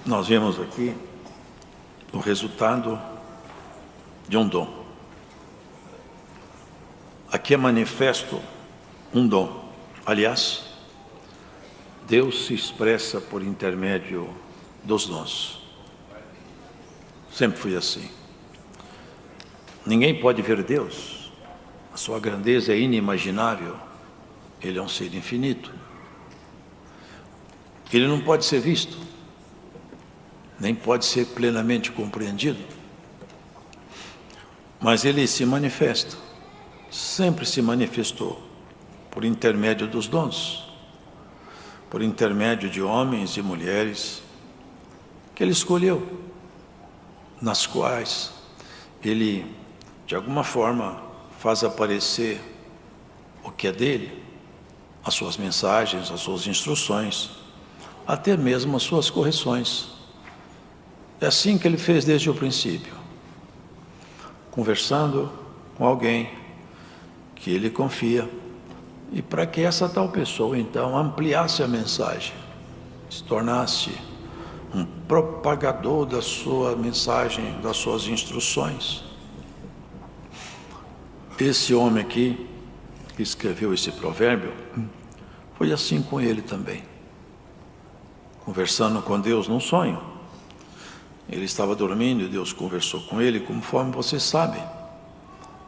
Nós vemos aqui o resultado de um dom. Aqui é manifesto um dom. Aliás, Deus se expressa por intermédio dos dons. Sempre foi assim. Ninguém pode ver Deus. A sua grandeza é inimaginável. Ele é um ser infinito. Ele não pode ser visto, nem pode ser plenamente compreendido. Mas ele se manifesta, sempre se manifestou, por intermédio dos dons, por intermédio de homens e mulheres que ele escolheu, nas quais ele, de alguma forma, faz aparecer o que é dele, as suas mensagens, as suas instruções, até mesmo as suas correções. É assim que ele fez desde o princípio, conversando com alguém que ele confia, e para que essa tal pessoa então ampliasse a mensagem, se tornasse um propagador da sua mensagem, das suas instruções. Esse homem aqui, que escreveu esse provérbio, foi assim com ele também, conversando com Deus num sonho. Ele estava dormindo e Deus conversou com ele, conforme você sabe.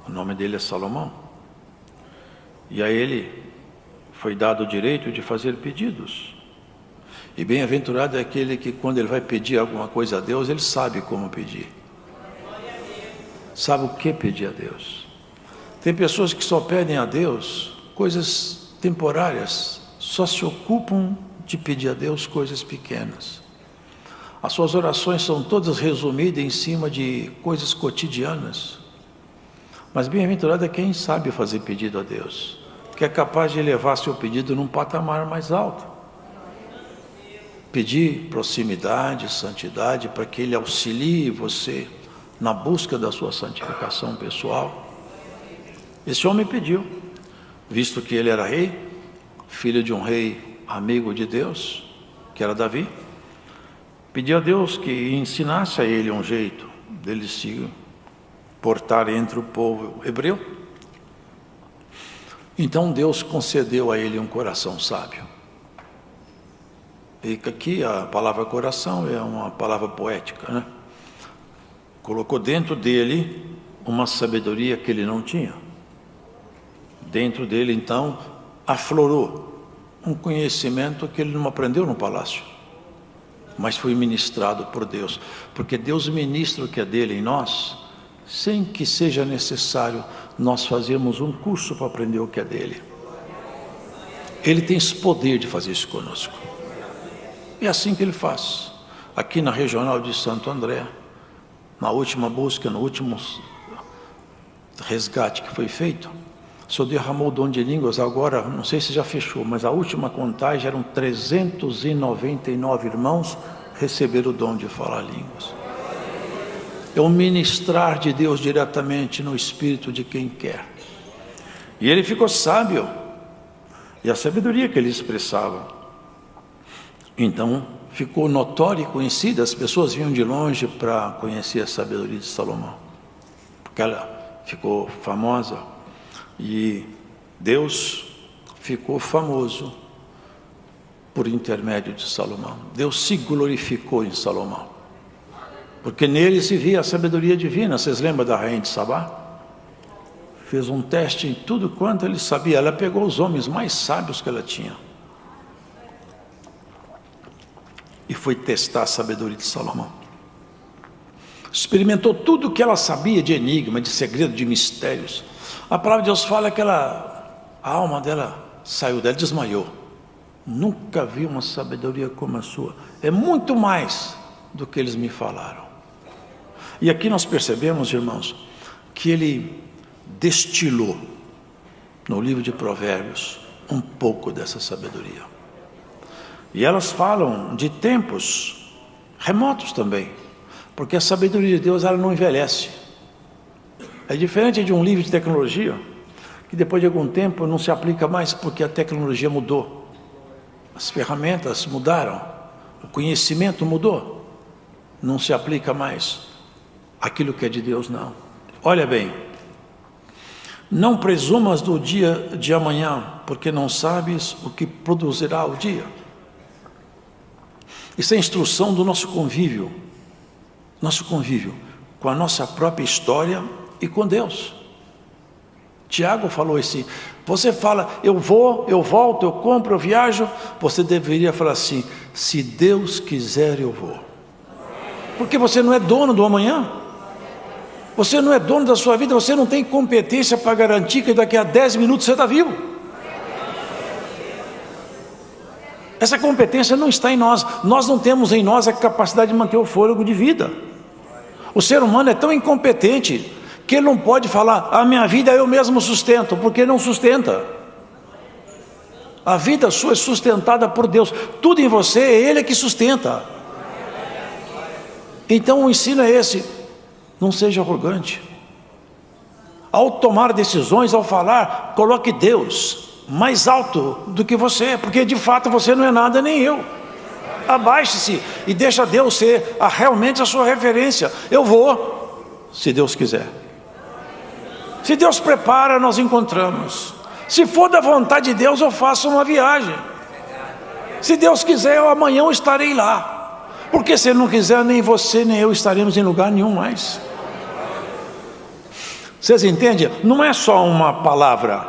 O nome dele é Salomão. E a ele foi dado o direito de fazer pedidos. E bem-aventurado é aquele que, quando ele vai pedir alguma coisa a Deus, ele sabe como pedir. Sabe o que pedir a Deus. Tem pessoas que só pedem a Deus coisas temporárias, só se ocupam de pedir a Deus coisas pequenas. As suas orações são todas resumidas em cima de coisas cotidianas. Mas bem-aventurado é quem sabe fazer pedido a Deus, que é capaz de elevar seu pedido num patamar mais alto. Pedir proximidade, santidade, para que Ele auxilie você na busca da sua santificação pessoal. Esse homem pediu, visto que ele era rei, filho de um rei amigo de Deus, que era Davi, pediu a Deus que ensinasse a ele um jeito dele se portar entre o povo hebreu. Então Deus concedeu a ele um coração sábio. E aqui a palavra coração é uma palavra poética, né? Colocou dentro dele uma sabedoria que ele não tinha. Dentro dele, então, aflorou um conhecimento que ele não aprendeu no palácio, mas foi ministrado por Deus, porque Deus ministra o que é dele em nós, sem que seja necessário nós fazermos um curso para aprender o que é dele. Ele tem esse poder de fazer isso conosco. É assim que ele faz. Aqui na regional de Santo André, na última busca, no último resgate que foi feito, o Senhor derramou o dom de línguas. Agora, não sei se já fechou, mas a última contagem eram 399 irmãos receberam o dom de falar línguas. É o ministrar de Deus diretamente no espírito de quem quer. E ele ficou sábio, e a sabedoria que ele expressava, então ficou notória e conhecida. As pessoas vinham de longe para conhecer a sabedoria de Salomão, porque ela ficou famosa. E Deus ficou famoso por intermédio de Salomão. Deus se glorificou em Salomão, porque nele se via a sabedoria divina. Vocês lembram da rainha de Sabá? Fez um teste em tudo quanto ele sabia. Ela pegou os homens mais sábios que ela tinha e foi testar a sabedoria de Salomão. Experimentou tudo o que ela sabia de enigma, de segredo, de mistérios. A palavra de Deus fala que a alma dela saiu dela, desmaiou. Nunca vi uma sabedoria como a sua. É muito mais do que eles me falaram. E aqui nós percebemos, irmãos, que ele destilou no livro de Provérbios um pouco dessa sabedoria. E elas falam de tempos remotos também, porque a sabedoria de Deus, ela não envelhece. É diferente de um livro de tecnologia, que depois de algum tempo não se aplica mais, porque a tecnologia mudou, as ferramentas mudaram, o conhecimento mudou. não se aplica mais aquilo que é de Deus, não. Olha bem, não presumas do dia de amanhã, porque não sabes o que produzirá o dia. Isso é a instrução do nosso convívio com a nossa própria história e com Deus. Tiago falou assim, você fala, eu vou, eu volto, eu compro, eu viajo, você deveria falar assim, se Deus quiser eu vou. Porque você não é dono do amanhã, você não é dono da sua vida, você não tem competência para garantir que daqui a 10 minutos você está vivo. Essa competência não está em nós, nós não temos em nós a capacidade de manter o fôlego de vida. O ser humano é tão incompetente que ele não pode falar, a minha vida eu mesmo sustento, porque não sustenta. A vida sua é sustentada por Deus, tudo em você é Ele que sustenta. Então o ensino é esse, não seja arrogante. Ao tomar decisões, ao falar, coloque Deus mais alto do que você, porque de fato você não é nada nem eu. Abaixe-se e deixa Deus ser realmente a sua referência. Eu vou, se Deus quiser. Se Deus prepara, nós encontramos. Se for da vontade de Deus, eu faço uma viagem. Se Deus quiser, amanhã eu estarei lá. Porque se Ele não quiser, nem você nem eu estaremos em lugar nenhum mais. Vocês entendem? Não é só uma palavra,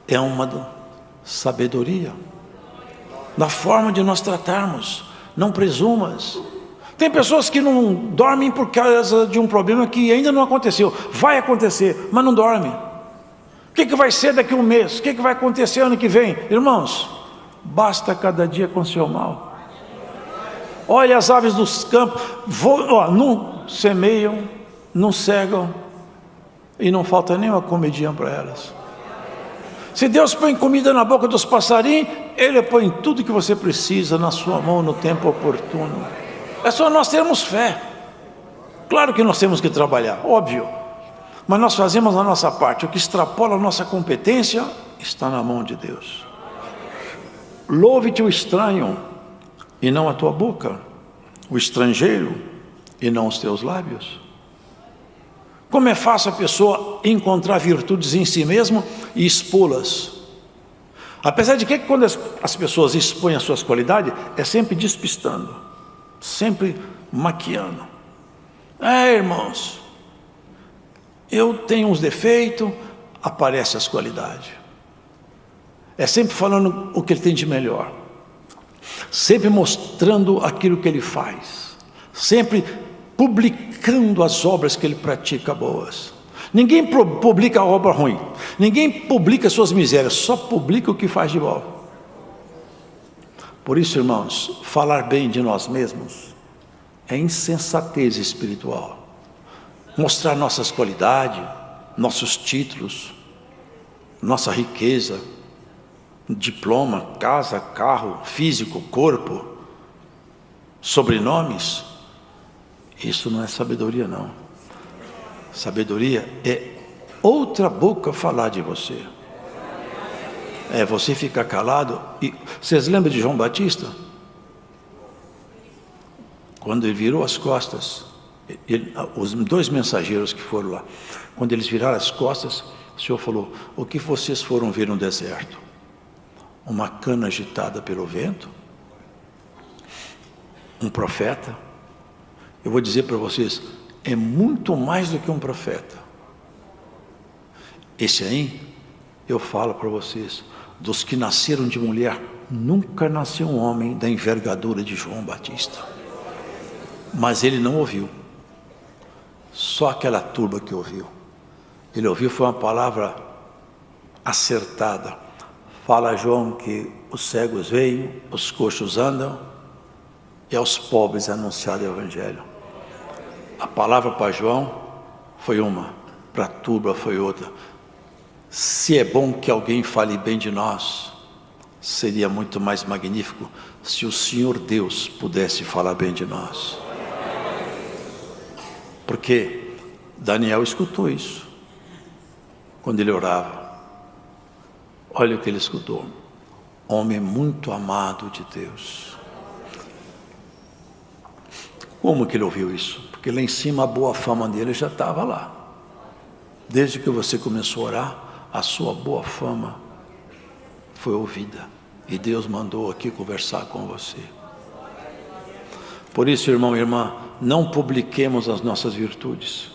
é uma sabedoria. Da forma de nós tratarmos. Não presumas. Tem pessoas que não dormem por causa de um problema que ainda não aconteceu. Vai acontecer, mas não dorme. O que vai ser daqui a um mês? O que vai acontecer ano que vem? Irmãos, basta cada dia com seu mal. Olha as aves dos campos, não semeiam, não cegam, e não falta nem uma comidinha para elas. Se Deus põe comida na boca dos passarinhos, Ele põe tudo que você precisa na sua mão no tempo oportuno. É só nós termos fé. Claro que nós temos que trabalhar, óbvio, mas nós fazemos a nossa parte. O que extrapola a nossa competência está na mão de Deus. Louve-te o estranho e não a tua boca, o estrangeiro e não os teus lábios. Como é fácil a pessoa encontrar virtudes em si mesmo e expô-las. Apesar de que quando as pessoas expõem as suas qualidades, é sempre despistando, sempre maquiando. Irmãos, eu tenho uns defeitos, aparece as qualidades. É sempre falando o que ele tem de melhor, sempre mostrando aquilo que ele faz, sempre publicando as obras que ele pratica boas. Ninguém publica a obra ruim, ninguém publica suas misérias, só publica o que faz de bom. Por isso, irmãos, falar bem de nós mesmos é insensatez espiritual. Mostrar nossas qualidades, nossos títulos, nossa riqueza, diploma, casa, carro, físico, corpo, sobrenomes, isso não é sabedoria, não. Sabedoria é outra boca falar de você. É você ficar calado. E vocês lembram de João Batista? Quando ele virou as costas, os 2 mensageiros que foram lá, quando eles viraram as costas, o Senhor falou: o que vocês foram ver no deserto? Uma cana agitada pelo vento? Um profeta? Eu vou dizer para vocês, é muito mais do que um profeta. Esse aí, eu falo para vocês, dos que nasceram de mulher, nunca nasceu um homem da envergadura de João Batista. Mas ele não ouviu, só aquela turba que ouviu. Ele ouviu, foi uma palavra acertada. Fala João que os cegos veem, os coxos andam, e aos pobres é anunciado o Evangelho. A palavra para João foi uma, para a turba foi outra. Se é bom que alguém fale bem de nós, seria muito mais magnífico se o Senhor Deus pudesse falar bem de nós. Porque Daniel escutou isso quando ele orava. Olha o que ele escutou: homem muito amado de Deus. Como que ele ouviu isso? Porque lá em cima a boa fama dele já estava lá. Desde que você começou a orar, a sua boa fama foi ouvida. E Deus mandou aqui conversar com você. Por isso, irmão e irmã, não publiquemos as nossas virtudes.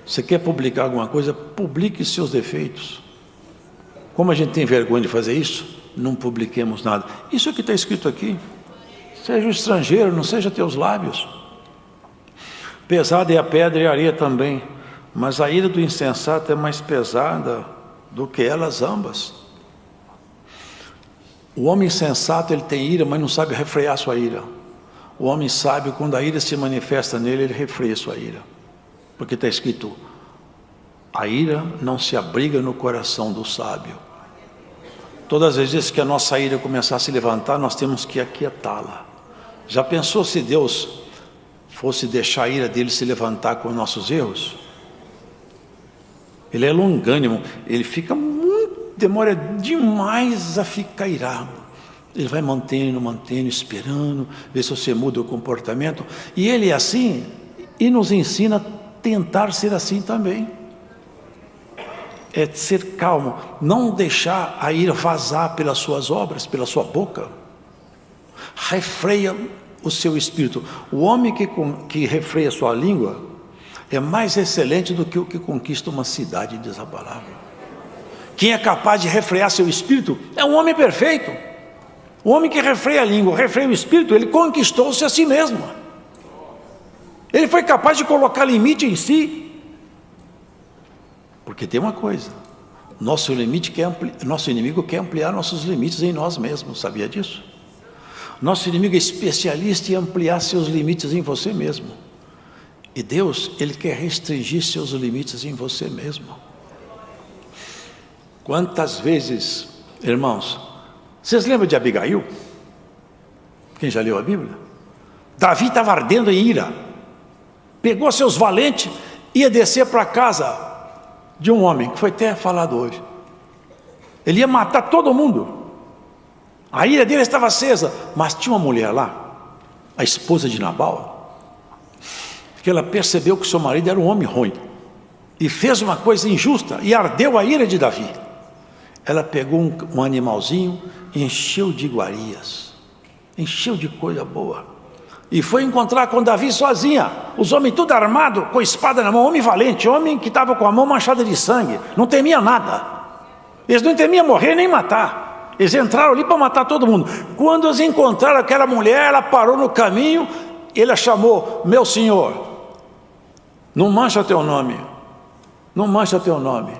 Você quer publicar alguma coisa? Publique seus defeitos. Como a gente tem vergonha de fazer isso, não publiquemos nada. Isso é o que está escrito aqui. Seja um estrangeiro, não seja teus lábios. Pesada é a pedra e a areia também, mas a ira do insensato é mais pesada do que elas ambas. O homem insensato, ele tem ira, mas não sabe refrear sua ira. O homem sábio, quando a ira se manifesta nele, ele refreia sua ira. Porque está escrito, a ira não se abriga no coração do sábio. Todas as vezes que a nossa ira começar a se levantar, nós temos que aquietá-la. Já pensou se Deus fosse deixar a ira dele se levantar com os nossos erros? Ele é longânimo, ele fica muito, demora demais a ficar irado. Ele vai mantendo, esperando, ver se você muda o comportamento. E ele é assim, e nos ensina a tentar ser assim também. É ser calmo, não deixar a ira vazar pelas suas obras, pela sua boca. Refreia o seu espírito. O homem que refreia sua língua é mais excelente do que o que conquista uma cidade desabalável. Quem é capaz de refrear seu espírito é um homem perfeito. O homem que refreia a língua, refreia o espírito, ele conquistou-se a si mesmo. Ele foi capaz de colocar limite em si. Porque tem uma coisa, nosso inimigo quer ampliar nossos limites em nós mesmos, sabia disso? Nosso inimigo é especialista em ampliar seus limites em você mesmo. E Deus, Ele quer restringir seus limites em você mesmo. Quantas vezes, irmãos, vocês lembram de Abigail? Quem já leu a Bíblia? Davi estava ardendo em ira, pegou seus valentes, ia descer para a casa de um homem, que foi até falado hoje. Ele ia matar todo mundo. A ira dele estava acesa, mas tinha uma mulher lá, a esposa de Nabal, que ela percebeu que seu marido era um homem ruim, e fez uma coisa injusta, e ardeu a ira de Davi. Ela pegou um animalzinho, encheu de iguarias, encheu de coisa boa, e foi encontrar com Davi sozinha, os homens tudo armados, com espada na mão, homem valente, homem que estava com a mão manchada de sangue, não temia nada, eles não temiam morrer nem matar, eles entraram ali para matar todo mundo. Quando eles encontraram aquela mulher, ela parou no caminho, ele a chamou, meu senhor, não mancha teu nome, não mancha teu nome.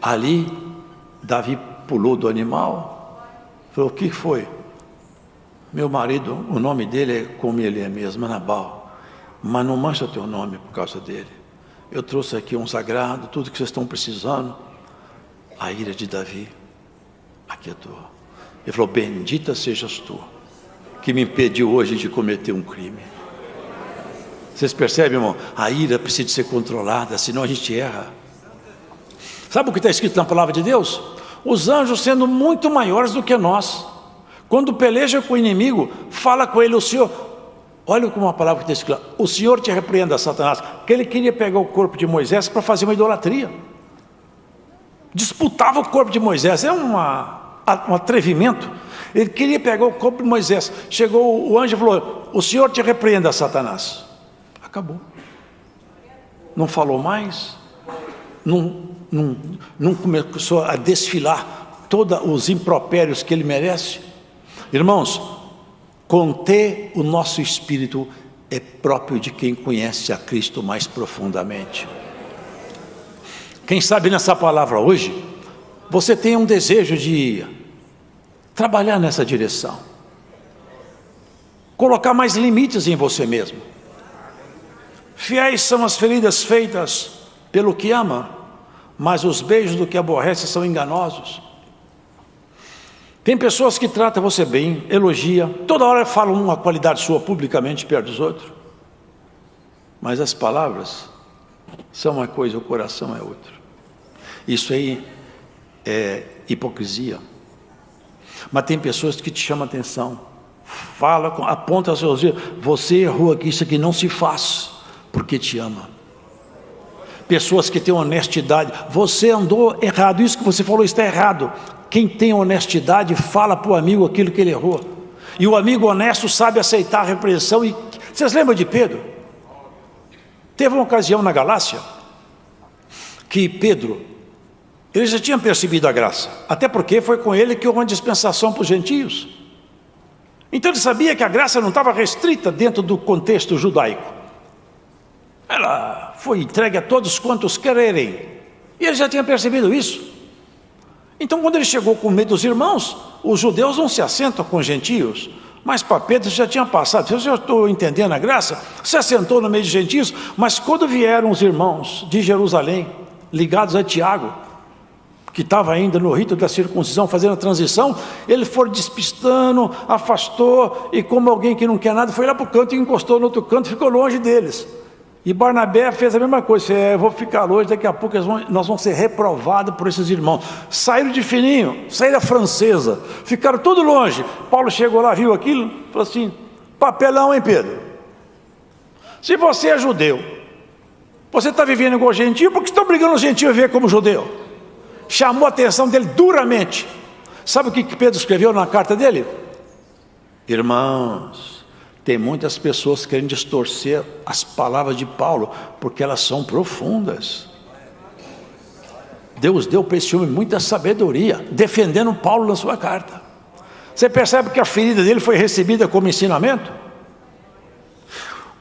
Ali, Davi pulou do animal, falou, o que foi? Meu marido, o nome dele é como ele é mesmo, Nabal, mas não mancha teu nome por causa dele. Eu trouxe aqui um sagrado, tudo que vocês estão precisando. A ira de Davi aquietou. Ele falou, bendita sejas tu, que me impediu hoje de cometer um crime. Vocês percebem, irmão? A ira precisa ser controlada, senão a gente erra. Sabe o que está escrito na palavra de Deus? Os anjos sendo muito maiores do que nós, quando peleja com o inimigo, fala com ele, o Senhor, olha como a palavra que está escrita, o Senhor te repreenda, Satanás, que ele queria pegar o corpo de Moisés para fazer uma idolatria, disputava o corpo de Moisés, é um atrevimento. Ele queria pegar o corpo de Moisés, chegou o anjo e falou, o Senhor te repreenda, Satanás. Acabou, não falou mais, não começou a desfilar todos os impropérios que ele merece. Irmãos, conter o nosso espírito é próprio de quem conhece a Cristo mais profundamente. Quem sabe nessa palavra hoje, você tem um desejo de trabalhar nessa direção, colocar mais limites em você mesmo. Fiéis são as feridas feitas pelo que ama, mas os beijos do que aborrece são enganosos. Tem pessoas que tratam você bem, elogia, toda hora falam uma qualidade sua publicamente perto dos outros, mas as palavras são uma coisa, o coração é outra. Isso aí é hipocrisia. Mas tem pessoas que te chamam a atenção, fala, aponta aos seus dias, você errou aqui, isso aqui não se faz, porque te ama. Pessoas que têm honestidade, você andou errado, isso que você falou está errado. Quem tem honestidade fala para o amigo aquilo que ele errou, e o amigo honesto sabe aceitar a repreensão. E vocês lembram de Pedro? Teve uma ocasião na Galácia, que Pedro, ele já tinha percebido a graça, até porque foi com ele que houve uma dispensação para os gentios. Então ele sabia que a graça não estava restrita dentro do contexto judaico, ela foi entregue a todos quantos quererem, e ele já tinha percebido isso. Então quando ele chegou com o meio dos irmãos, os judeus não se assentam com os gentios, mas para Pedro já tinha passado. Eu já estou entendendo a graça, se assentou no meio de gentios, mas quando vieram os irmãos de Jerusalém, ligados a Tiago, que estava ainda no rito da circuncisão, fazendo a transição, ele foi despistando, afastou, e como alguém que não quer nada, foi lá para o canto e encostou no outro canto, ficou longe deles. E Barnabé fez a mesma coisa, eu vou ficar longe, daqui a pouco nós vamos ser reprovados por esses irmãos. Saíram de fininho, saíram francesa, ficaram tudo longe. Paulo chegou lá, viu aquilo, falou assim, papelão, hein, Pedro? Se você é judeu, você está vivendo igual gentio, por que estão brigando os gentios a viver como judeu? Chamou a atenção dele duramente. Sabe o que Pedro escreveu na carta dele? Irmãos, tem muitas pessoas querendo distorcer as palavras de Paulo, porque elas são profundas. Deus deu para esse homem muita sabedoria, defendendo Paulo na sua carta. Você percebe que a ferida dele foi recebida como ensinamento?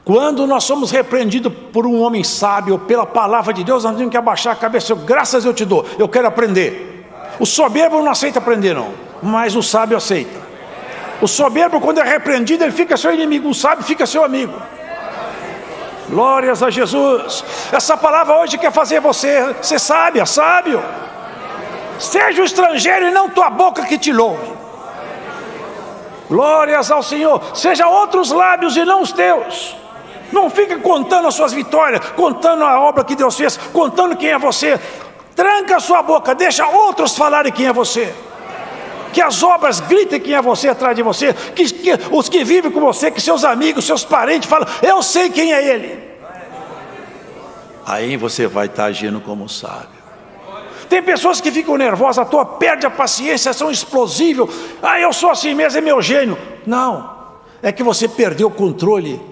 Quando nós somos repreendidos por um homem sábio, pela palavra de Deus, nós temos que abaixar a cabeça. Graças eu te dou, eu quero aprender. O soberbo não aceita aprender não, mas o sábio aceita. O soberbo, quando é repreendido, ele fica seu inimigo, o sábio fica seu amigo. Glórias a Jesus. Essa palavra hoje quer fazer você ser sábia, sábio. Seja o estrangeiro e não tua boca que te louve. Glórias ao Senhor. Seja outros lábios e não os teus. Não fica contando as suas vitórias, contando a obra que Deus fez, contando quem é você. Tranca a sua boca, deixa outros falarem quem é você. Que as obras gritem quem é você atrás de você, que os que vivem com você, que seus amigos, seus parentes falam, eu sei quem é ele. Aí você vai estar agindo como sábio. Tem pessoas que ficam nervosas à toa, perdem a paciência, são explosíveis. Eu sou assim mesmo, é meu gênio. Não, é que você perdeu o controle.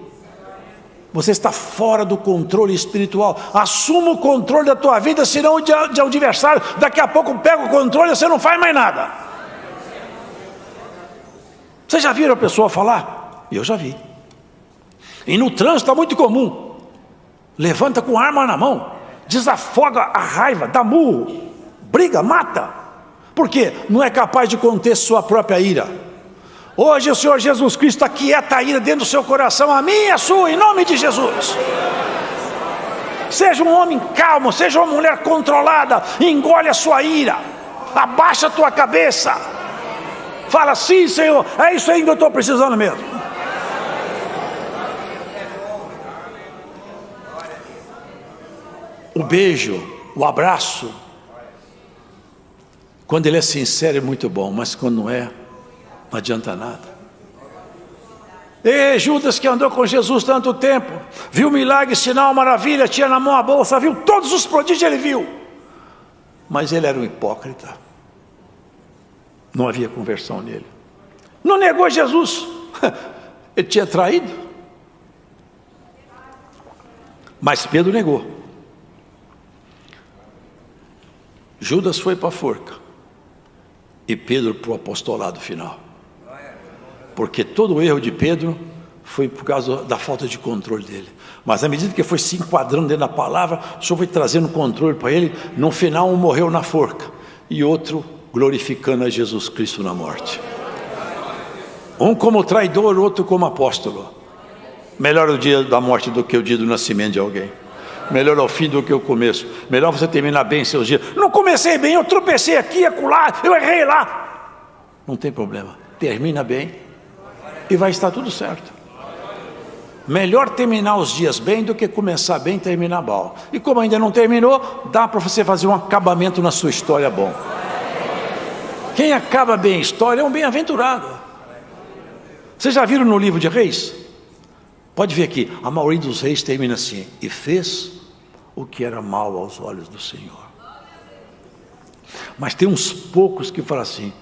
Você está fora do controle espiritual. Assuma o controle da tua vida, senão o adversário daqui a pouco pega o controle e você não faz mais nada. Vocês já viram a pessoa falar? Eu já vi. E no trânsito é muito comum. Levanta com arma na mão, desafoga a raiva, dá murro, briga, mata. Por quê? Não é capaz de conter sua própria ira. Hoje o Senhor Jesus Cristo aquieta a ira dentro do seu coração, a minha e a sua, em nome de Jesus. Seja um homem calmo, seja uma mulher controlada, engole a sua ira, abaixa a tua cabeça, fala, sim Senhor, é isso aí que eu estou precisando mesmo. O beijo, o abraço, quando ele é sincero é muito bom, mas quando não é, não adianta nada. E Judas, que andou com Jesus tanto tempo, viu milagre, sinal, maravilha, tinha na mão a bolsa, viu todos os prodígios, ele viu, mas ele era um hipócrita, não havia conversão nele, não negou Jesus, ele tinha traído, mas Pedro negou. Judas foi para a forca e Pedro para o apostolado final. Porque todo o erro de Pedro foi por causa da falta de controle dele. Mas à medida que foi se enquadrando dentro da palavra, o Senhor foi trazendo controle para ele. No final, um morreu na forca e outro glorificando a Jesus Cristo na morte. Um como traidor, outro como apóstolo. Melhor o dia da morte do que o dia do nascimento de alguém. Melhor ao fim do que o começo. Melhor você terminar bem seus dias. Não comecei bem, eu tropecei aqui, acolá, eu errei lá. Não tem problema, termina bem e vai estar tudo certo. Melhor terminar os dias bem do que começar bem e terminar mal. E como ainda não terminou, dá para você fazer um acabamento na sua história bom. Quem acaba bem a história é um bem-aventurado. Vocês já viram no livro de Reis? Pode ver aqui, a maioria dos reis termina assim: e fez o que era mal aos olhos do Senhor. Mas tem uns poucos que falam assim: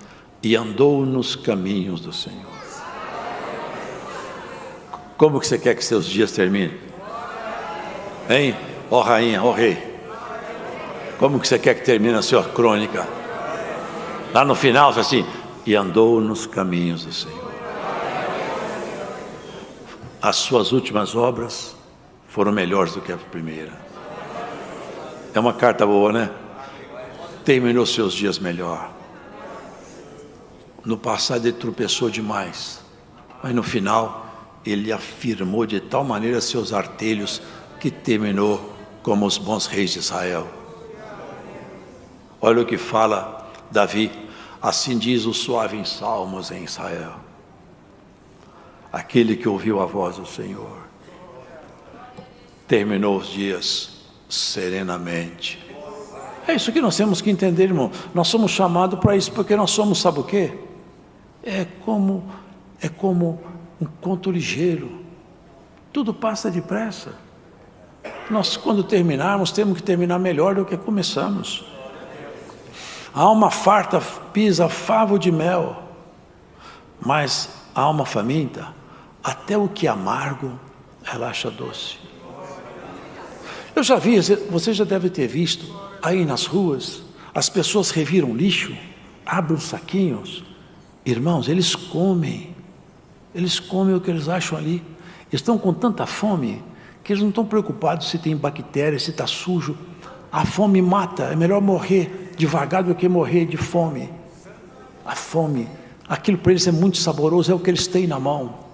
e andou nos caminhos do Senhor. Como que você quer que seus dias terminem? Hein? Ó rainha, ó rei. Como que você quer que termine a sua crônica? Lá no final, assim: e andou nos caminhos do Senhor. As suas últimas obras foram melhores do que a primeira. É uma carta boa, né? Terminou seus dias melhor. No passado ele tropeçou demais, mas no final ele afirmou de tal maneira seus artelhos que terminou como os bons reis de Israel. Olha o que fala Davi: assim diz o suave em Salmos em Israel, aquele que ouviu a voz do Senhor, terminou os dias serenamente. É isso que nós temos que entender, irmão. Nós somos chamados para isso, porque nós somos, sabe o quê? É como um conto ligeiro, tudo passa depressa. Nós, quando terminarmos, temos que terminar melhor do que começamos. A alma farta pisa favo de mel, mas a alma faminta, até o que é amargo, ela acha doce. Eu já vi, você já deve ter visto, aí nas ruas, as pessoas reviram lixo, abrem os saquinhos. Irmãos, eles comem o que eles acham ali. Eles estão com tanta fome, que eles não estão preocupados se tem bactéria, se está sujo. A fome mata, é melhor morrer devagar do que morrer de fome. A fome, aquilo para eles é muito saboroso, é o que eles têm na mão.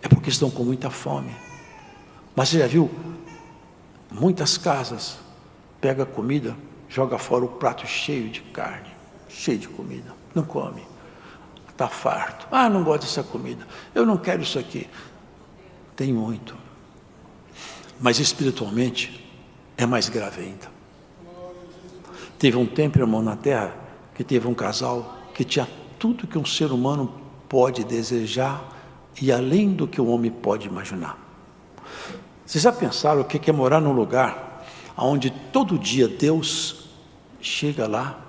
É porque estão com muita fome. Mas você já viu? Muitas casas, pega comida, joga fora o prato cheio de carne, cheio de comida, não come. Está farto. Ah, não gosto dessa comida, eu não quero isso aqui. Tem muito. Mas espiritualmente é mais grave ainda. Teve um tempo, irmão, na terra, que teve um casal que tinha tudo que um ser humano pode desejar e além do que o homem pode imaginar. Vocês já pensaram o que é morar num lugar onde todo dia Deus chega lá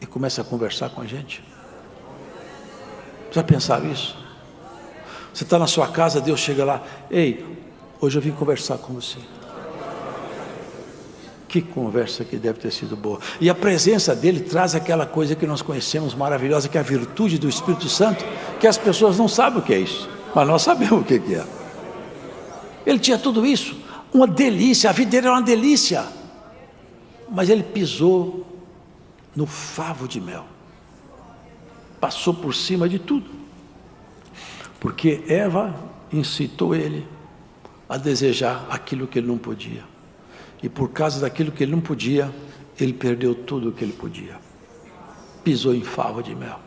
e começa a conversar com a gente? Já pensaram isso? Você está na sua casa, Deus chega lá: ei, hoje eu vim conversar com você. Que conversa que deve ter sido boa. E a presença dele traz aquela coisa que nós conhecemos maravilhosa, que é a virtude do Espírito Santo, que as pessoas não sabem o que é isso, mas nós sabemos o que é. Ele tinha tudo isso, uma delícia, a vida dele era uma delícia, mas ele pisou no favo de mel, passou por cima de tudo, porque Eva incitou ele a desejar aquilo que ele não podia, e por causa daquilo que ele não podia, ele perdeu tudo o que ele podia, pisou em favo de mel,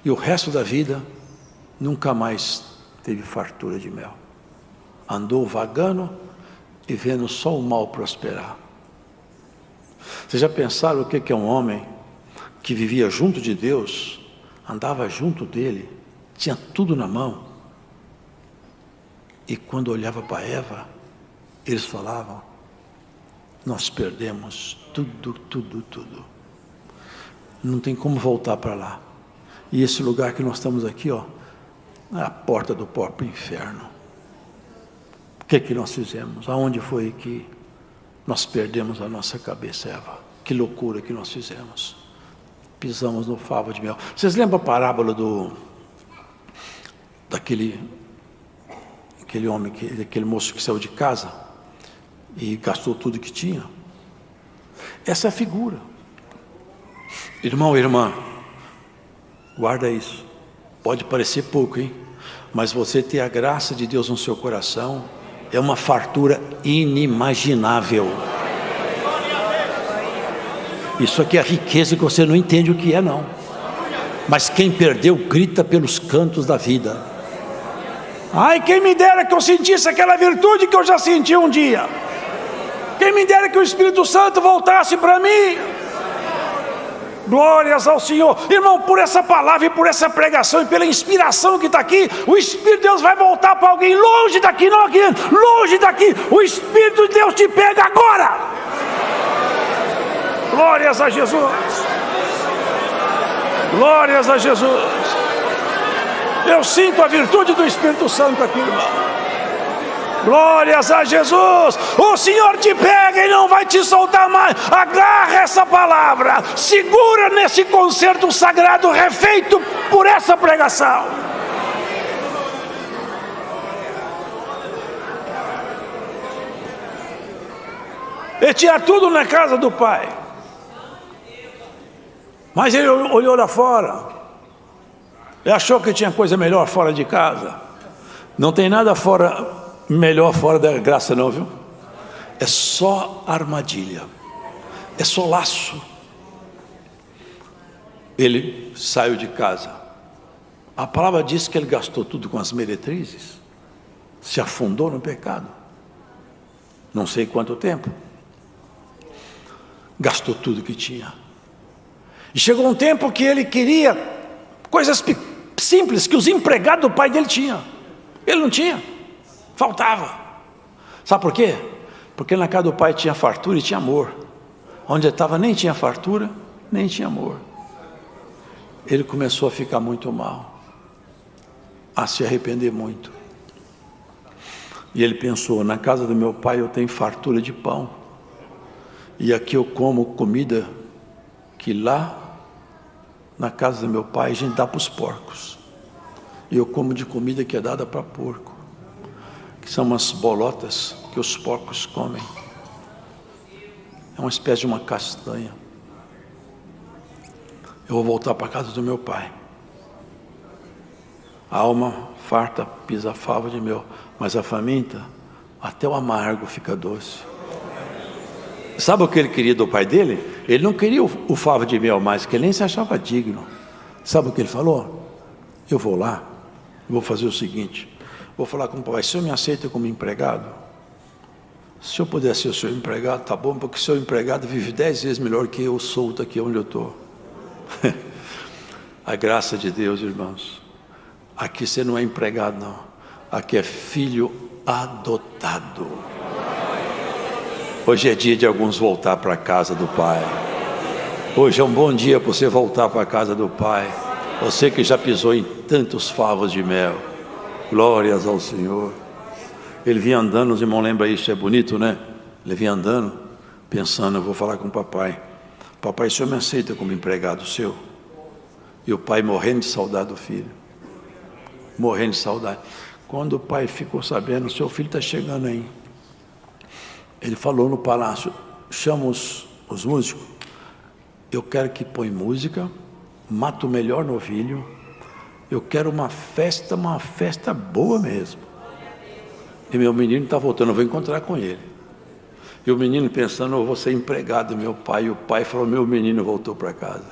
e o resto da vida nunca mais teve fartura de mel. Andou vagando e vendo só o mal prosperar. Vocês já pensaram o que é um homem que vivia junto de Deus, andava junto dele, tinha tudo na mão, e quando olhava para Eva, eles falavam: nós perdemos tudo. Não tem como voltar para lá. E esse lugar que nós estamos aqui, ó, é a porta do próprio inferno. O que nós fizemos? Aonde foi que nós perdemos a nossa cabeça, Eva? Que loucura que nós fizemos. Pisamos no favo de mel. Vocês lembram a parábola daquele homem, daquele moço que saiu de casa e gastou tudo que tinha? Essa é a figura. Irmão, irmã, guarda isso. Pode parecer pouco, hein? Mas você ter a graça de Deus no seu coração é uma fartura inimaginável. Isso aqui é riqueza que você não entende o que é, não. Mas quem perdeu grita pelos cantos da vida: ai, quem me dera que eu sentisse aquela virtude que eu já senti um dia. Quem me dera que o Espírito Santo voltasse para mim. Glórias ao Senhor. Irmão, por essa palavra e por essa pregação e pela inspiração que está aqui, o Espírito de Deus vai voltar para alguém longe daqui, não aqui, longe daqui. O Espírito de Deus te pega agora. Glórias a Jesus. Glórias a Jesus. Eu sinto a virtude do Espírito Santo aqui, irmão. Glórias a Jesus. O Senhor te pega e não vai te soltar mais. Agarra essa palavra, segura nesse concerto sagrado refeito por essa pregação. Ele tinha tudo na casa do pai, mas ele olhou lá fora e achou que tinha coisa melhor fora de casa. Não tem nada melhor fora da graça não, viu? É só armadilha, é só laço. Ele saiu de casa. A palavra diz que ele gastou tudo com as meretrizes, se afundou no pecado, não sei quanto tempo, gastou tudo que tinha. E chegou um tempo que ele queria coisas simples que os empregados do pai dele tinham, ele não tinha. Faltava. Sabe por quê? Porque na casa do pai tinha fartura e tinha amor. Onde ele estava nem tinha fartura, nem tinha amor. Ele começou a ficar muito mal, a se arrepender muito. E ele pensou: na casa do meu pai eu tenho fartura de pão, e aqui eu como comida que lá na casa do meu pai a gente dá para os porcos. E eu como de comida que é dada para porco, que são umas bolotas que os porcos comem. É uma espécie de uma castanha. Eu vou voltar para a casa do meu pai. A alma farta pisa favo de mel, mas a faminta, até o amargo fica doce. Sabe o que ele queria do pai dele? Ele não queria o favo de mel mais, que ele nem se achava digno. Sabe o que ele falou? Eu vou lá, vou fazer o seguinte: vou falar com o pai, o senhor me aceita como empregado? Se eu puder ser o seu empregado, tá bom, porque o seu empregado vive 10 vezes melhor que eu solto aqui onde eu estou. A graça de Deus, irmãos. Aqui você não é empregado, não. Aqui é filho adotado. Hoje é dia de alguns voltar para a casa do pai. Hoje é um bom dia para você voltar para a casa do pai. Você que já pisou em tantos favos de mel. Glórias ao Senhor. Ele vinha andando, os irmãos lembram isso, é bonito, né? Ele vinha andando, pensando: eu vou falar com o papai. Papai, o senhor me aceita como empregado seu? E o pai morrendo de saudade do filho. Morrendo de saudade. Quando o pai ficou sabendo: seu filho está chegando aí. Ele falou no palácio: chama os músicos. Eu quero que põe música, mata o melhor novilho. Eu quero uma festa boa mesmo. E meu menino está voltando, eu vou encontrar com ele. E o menino pensando: eu vou ser empregado do meu pai. E o pai falou: meu menino voltou para casa.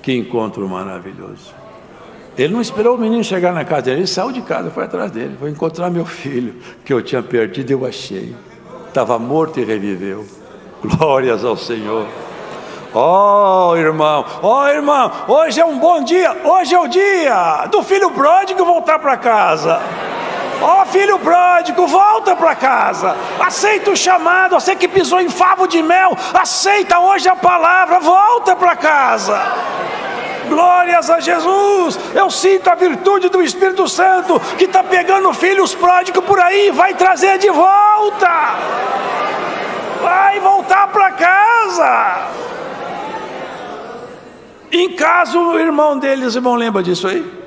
Que encontro maravilhoso. Ele não esperou o menino chegar na casa dele, ele saiu de casa, foi atrás dele. Vou encontrar meu filho, que eu tinha perdido, eu achei. Estava morto e reviveu. Glórias ao Senhor. Irmão, hoje é um bom dia. Hoje é o dia do filho pródigo voltar para casa. Filho pródigo, volta para casa. Aceita o chamado. Você que pisou em favo de mel, aceita hoje a palavra. Volta para casa. Glórias a Jesus. Eu sinto a virtude do Espírito Santo, que está pegando filhos pródigos por aí, vai trazer de volta. Vai voltar para casa. Em casa, o irmão deles, o irmão lembra disso aí?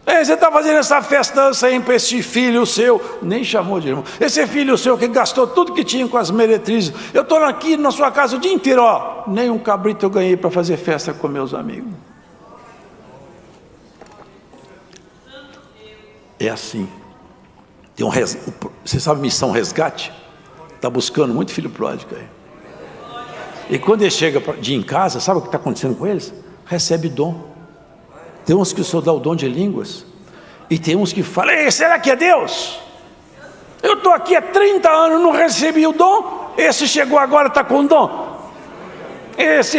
Você está fazendo essa festança aí para esse filho seu, nem chamou de irmão, esse filho seu que gastou tudo que tinha com as meretrizes. Eu estou aqui na sua casa o dia inteiro, nem um cabrito eu ganhei para fazer festa com meus amigos. É assim. Tem você sabe missão resgate? Está buscando muito filho pródigo aí. E quando ele chega em casa, sabe o que está acontecendo com eles? Recebe dom. Tem uns que só dá o dom de línguas, e tem uns que falam: será que é Deus? Eu estou aqui há 30 anos, não recebi o dom. Esse chegou agora, está com dom.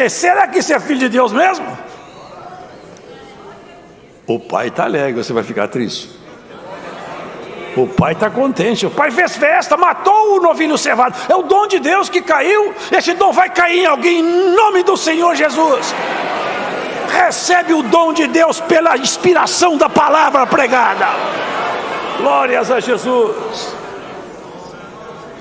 Será que esse é filho de Deus mesmo? O pai está alegre, você vai ficar triste. O pai está contente, o pai fez festa, matou o novilho cevado. É o dom de Deus que caiu. Esse dom vai cair em alguém em nome do Senhor Jesus. Recebe o dom de Deus pela inspiração da palavra pregada. Glórias a Jesus.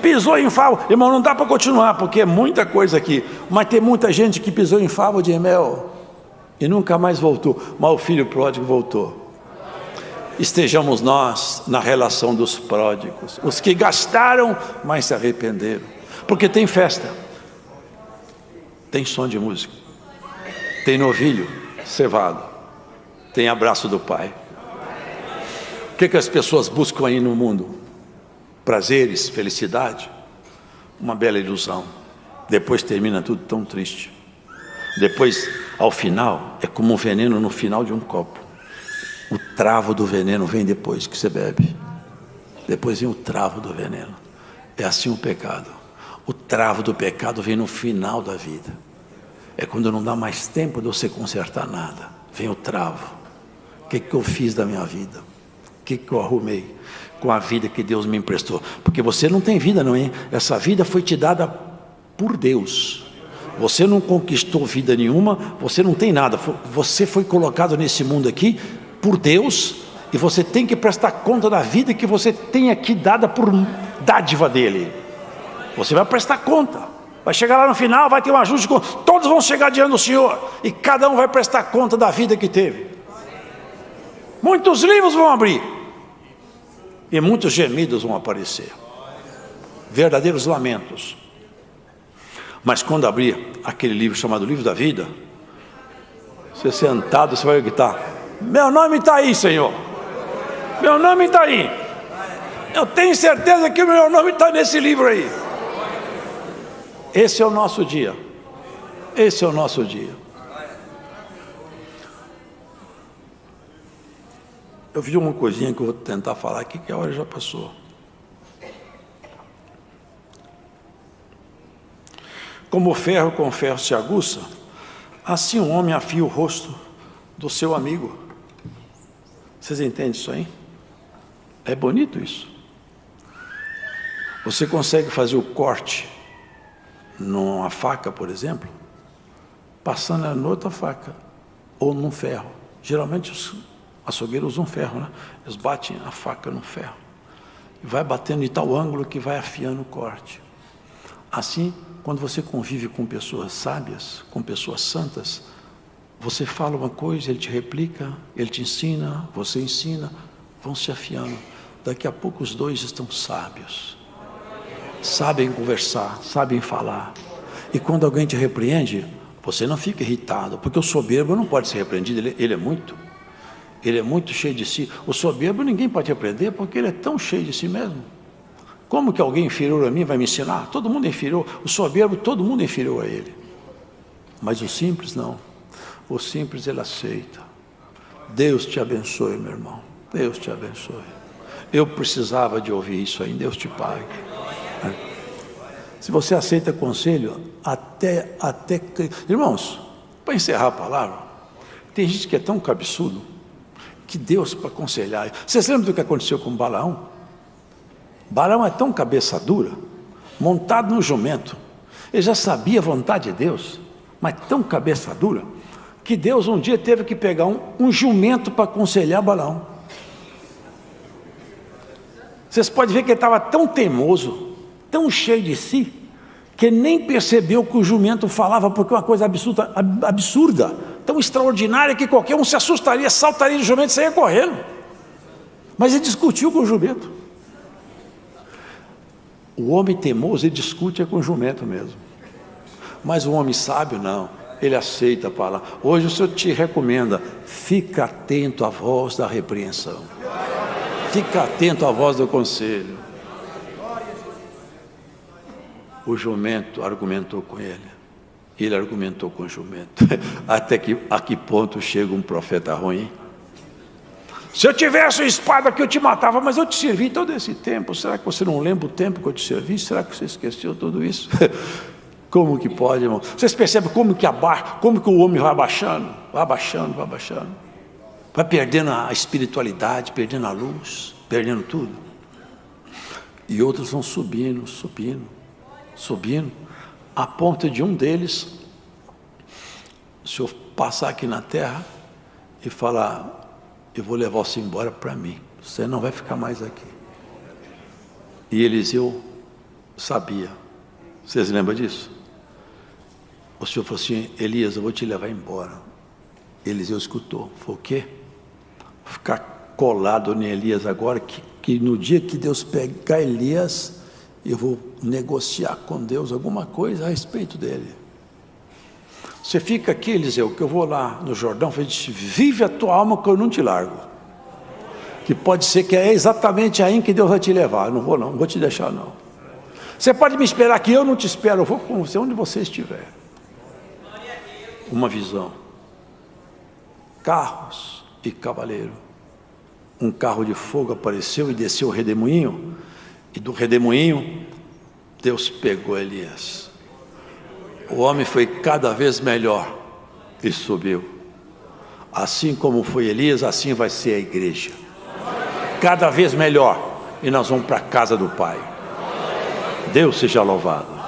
Pisou em favo, irmão, não dá para continuar porque é muita coisa aqui, mas tem muita gente que pisou em favo de mel e nunca mais voltou, mas o filho pródigo voltou. Estejamos nós na relação dos pródigos, os que gastaram, mas se arrependeram, porque tem festa, tem som de música, tem novilho cevado, tem abraço do pai. O que as pessoas buscam aí no mundo? Prazeres, felicidade, uma bela ilusão. Depois termina tudo tão triste. Depois, ao final, é como um veneno no final de um copo. O travo do veneno vem depois que você bebe. Depois vem o travo do veneno. É assim o pecado. O travo do pecado vem no final da vida. É quando não dá mais tempo de você consertar nada. Vem o travo. O que eu fiz da minha vida? O que eu arrumei com a vida que Deus me emprestou? Porque você não tem vida não, hein? Essa vida foi te dada por Deus. Você não conquistou vida nenhuma, você não tem nada. Você foi colocado nesse mundo aqui por Deus, e você tem que prestar conta da vida que você tem aqui dada por dádiva dele. Você vai prestar conta. Vai chegar lá no final, vai ter um ajuste, todos vão chegar diante do Senhor, e cada um vai prestar conta da vida que teve. Muitos livros vão abrir, e muitos gemidos vão aparecer, verdadeiros lamentos. Mas quando abrir aquele livro chamado Livro da Vida, você sentado, você vai gritar: meu nome está aí, Senhor, meu nome está aí, eu tenho certeza que o meu nome está nesse livro aí. Esse é o nosso dia, esse é o nosso dia. Eu vi uma coisinha que eu vou tentar falar aqui, que a hora já passou. Como o ferro com ferro se aguça, assim um homem afia o rosto do seu amigo. Vocês entendem isso aí? É bonito isso. Você consegue fazer o corte numa faca, por exemplo, passando ela noutra faca, ou num ferro. Geralmente os açougueiros usam ferro, né? Eles batem a faca no ferro e vai batendo em tal ângulo que vai afiando o corte. Assim, quando você convive com pessoas sábias, com pessoas santas, você fala uma coisa, ele te replica, ele te ensina, você ensina, vão se afiando. Daqui a pouco os dois estão sábios, sabem conversar, sabem falar. E quando alguém te repreende, você não fica irritado, porque o soberbo não pode ser repreendido, ele é muito cheio de si. O soberbo ninguém pode repreender, porque ele é tão cheio de si mesmo. Como que alguém inferior a mim vai me ensinar? Todo mundo é inferior. O soberbo, todo mundo é inferior a ele. Mas o simples não. O simples ele aceita. Deus te abençoe, meu irmão. Deus te abençoe. Eu precisava de ouvir isso aí. Deus te pague. Se você aceita conselho, até irmãos, para encerrar a palavra, tem gente que é tão cabeçudo que Deus para aconselhar. Vocês lembram do que aconteceu com Balaão? Balaão é tão cabeça dura, montado no jumento. Ele já sabia a vontade de Deus, mas tão cabeça dura, que Deus um dia teve que pegar um jumento para aconselhar Balaão. Vocês podem ver que ele estava tão teimoso, tão cheio de si, que nem percebeu que o jumento falava, porque é uma coisa absurda, tão extraordinária, que qualquer um se assustaria, saltaria do jumento e saia correndo. Mas ele discutiu com o jumento. O homem teimoso, ele discute com o jumento mesmo. Mas o homem sábio, não. Ele aceita a palavra. Hoje o Senhor te recomenda, fica atento à voz da repreensão. Fica atento à voz do conselho. O jumento argumentou com ele. Ele argumentou com o jumento. Até a que ponto chega um profeta ruim? Se eu tivesse uma espada que eu te matava, mas eu te servi todo esse tempo. Será que você não lembra o tempo que eu te servi? Será que você esqueceu tudo isso? Como que pode, irmão? Vocês percebem como que o homem vai abaixando, vai perdendo a espiritualidade, perdendo a luz, perdendo tudo. E outros vão subindo, a ponto de um deles, o Senhor passar aqui na terra e falar: eu vou levar você embora para mim, você não vai ficar mais aqui. E Eliseu sabia. Vocês lembram disso? O Senhor falou assim: Elias, eu vou te levar embora. Eliseu escutou. Falou: o quê? Vou ficar colado em Elias agora, que no dia que Deus pegar Elias, eu vou negociar com Deus alguma coisa a respeito dele. Você fica aqui, Eliseu, que eu vou lá no Jordão. Ele disse: vive a tua alma que eu não te largo. Que pode ser que é exatamente aí que Deus vai te levar. Eu não vou te deixar não. Você pode me esperar aqui, eu não te espero, eu vou com você onde você estiver. Uma visão: carros e cavaleiro. Um carro de fogo apareceu e desceu o redemoinho, e do redemoinho Deus pegou Elias. O homem foi cada vez melhor e subiu. Assim como foi Elias, assim vai ser a igreja, cada vez melhor, e nós vamos para a casa do Pai. Deus seja louvado.